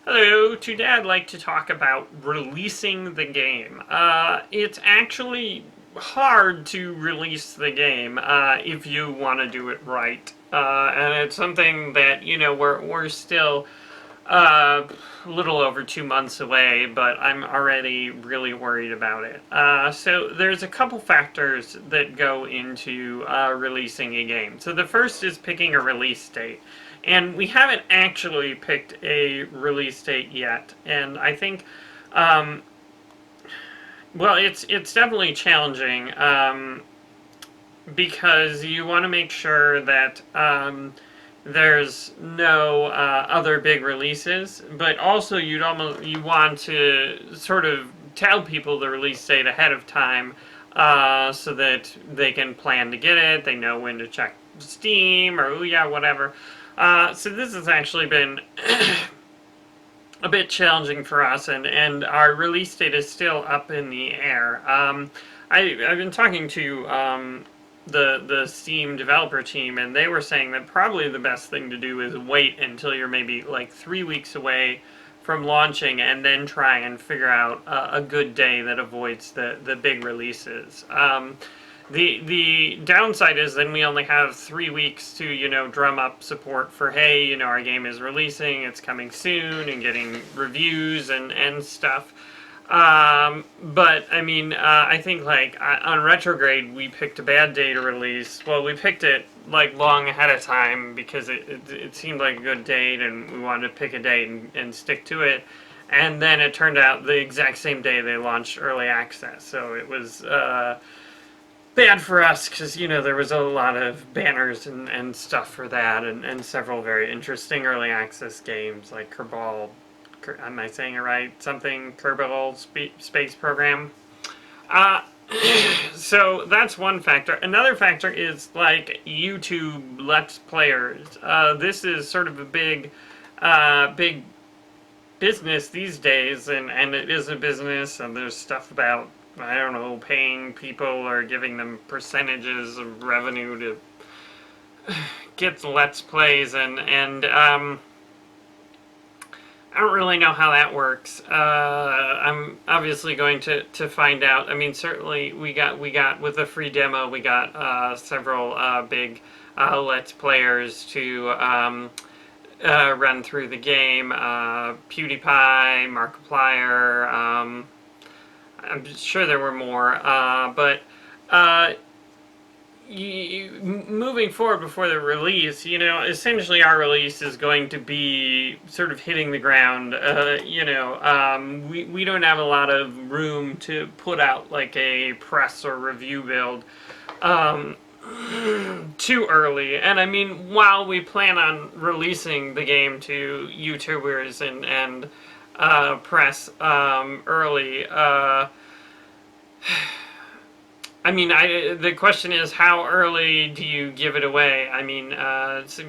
Hello, today I'd like to talk about releasing the game. It's actually hard to release the game if you want to do it right. And it's something that, we're still a little over 2 months away, but I'm already really worried about it. So there's a couple factors that go into releasing a game. So the first is picking a release date. And we haven't actually picked a release date yet. And I think, um, well, it's definitely challenging because you want to make sure that there's no other big releases, but also you want to sort of tell people the release date ahead of time so that they can plan to get it. They know when to check Steam or Ouya, whatever. So this has actually been a bit challenging for us, and our release date is still up in the air. I've been talking to the Steam developer team, and they were saying that probably the best thing to do is wait until you're maybe like 3 weeks away from launching, and then try and figure out a good day that avoids the big releases. The downside is then we only have 3 weeks to, drum up support for, hey, our game is releasing, it's coming soon, and getting reviews and stuff. But, I mean, I think, like, on Retrograde, we picked a bad day to release. Well, we picked it, like, long ahead of time because it seemed like a good date, and we wanted to pick a date and stick to it. And then it turned out the exact same day they launched Early Access. So it was, bad for us because there was a lot of banners and stuff for that, and several very interesting early access games like Kerbal. Am I saying it right? Something Kerbal Space Program. Uh, so that's one factor. Another factor is like YouTube Let's Players. This is sort of a big business these days, and it is a business, and there's stuff about, I don't know, paying people or giving them percentages of revenue to get the Let's Plays, and I don't really know how that works. I'm obviously going to find out. I mean, certainly we got with the free demo, we got several big Let's Players to run through the game. PewDiePie, Markiplier. I'm sure there were more, but moving forward before the release, essentially our release is going to be sort of hitting the ground. We don't have a lot of room to put out like a press or review build too early. And I mean, while we plan on releasing the game to YouTubers and press early. I mean, the question is, how early do you give it away? I mean,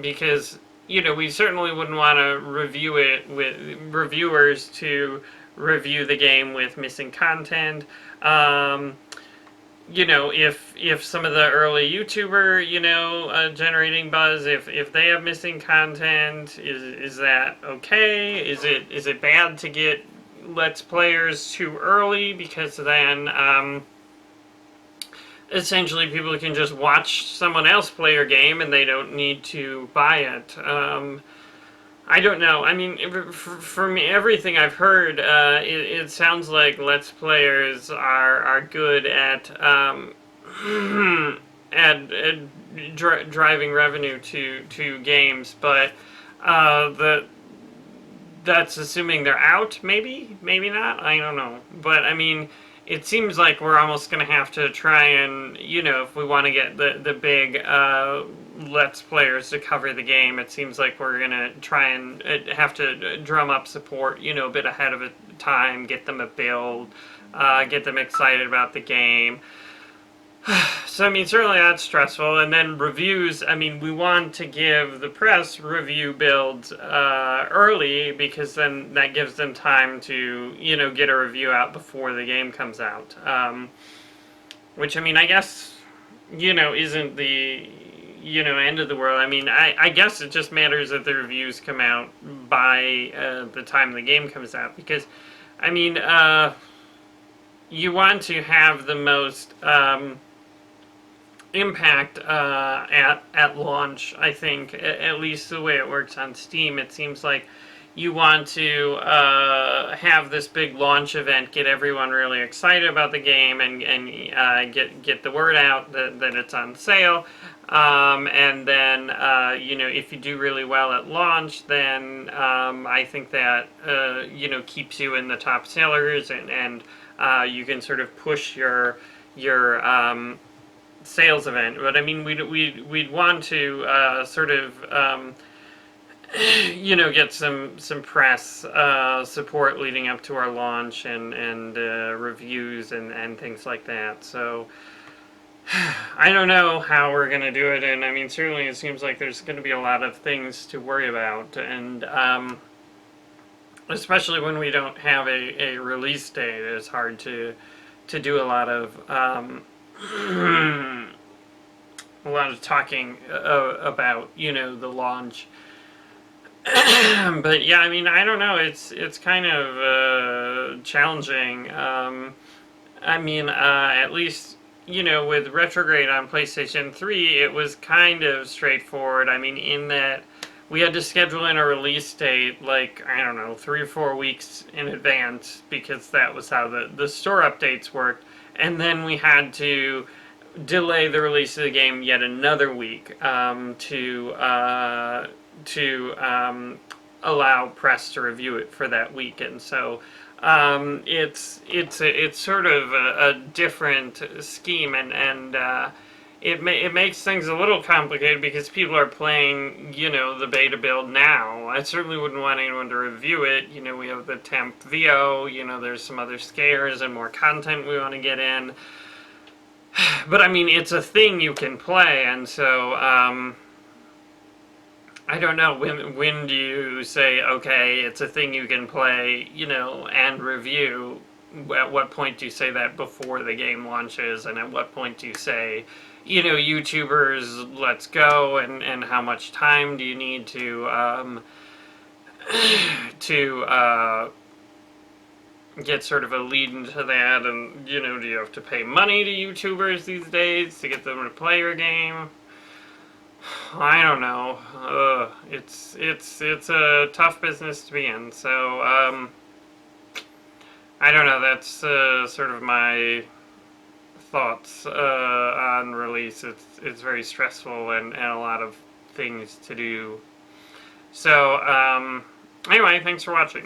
because we certainly wouldn't want to review it with reviewers to review the game with missing content. If some of the early YouTuber, generating buzz, if they have missing content, is that okay? Is it bad to get Let's Players too early? Because then, essentially people can just watch someone else play your game and they don't need to buy it. I don't know. I mean, for me, everything I've heard, it sounds like Let's Players are good at driving revenue to games, but that's assuming they're out. Maybe not. I don't know. But I mean, it seems like we're almost going to have to try and, if we want to get the big Let's Players to cover the game, it seems like we're going to try and have to drum up support, a bit ahead of time, get them a build, get them excited about the game. So, I mean, certainly that's stressful. And then reviews, I mean, we want to give the press review builds early because then that gives them time to, get a review out before the game comes out. Which, I mean, I guess, isn't the end of the world. I mean, I guess it just matters that the reviews come out by the time the game comes out, because, I mean, you want to have the most impact at launch. I think, at least the way it works on Steam, it seems like you want to have this big launch event, get everyone really excited about the game, and get the word out that it's on sale. And then, if you do really well at launch, then I think that, keeps you in the top sellers, and you can sort of push your sales event. But I mean, we'd want to sort of get some press support leading up to our launch, and reviews and things like that. So I don't know how we're going to do it, and I mean, certainly it seems like there's going to be a lot of things to worry about, and especially when we don't have a release date, it's hard to do a lot of talking about the launch. But yeah, I mean, I don't know. It's kind of challenging. I mean, at least with Retrograde on PlayStation 3, it was kind of straightforward. I mean, in that we had to schedule in a release date, like, I don't know, 3 or 4 weeks in advance, because that was how the store updates worked. And then we had to delay the release of the game yet another week to allow press to review it for that week. And so it's sort of a different scheme, and it makes things a little complicated, because people are playing the beta build now. I certainly wouldn't want anyone to review it. We have the temp VO, there's some other scares and more content we want to get in. But I mean, it's a thing you can play, and so I don't know, when do you say, okay, it's a thing you can play, and review? At what point do you say that before the game launches, and at what point do you say, YouTubers, let's go, and how much time do you need to get sort of a lead into that, and, do you have to pay money to YouTubers these days to get them to play your game? I don't know. It's a tough business to be in. So I don't know. That's sort of my thoughts on release. It's very stressful, and a lot of things to do. So anyway, thanks for watching.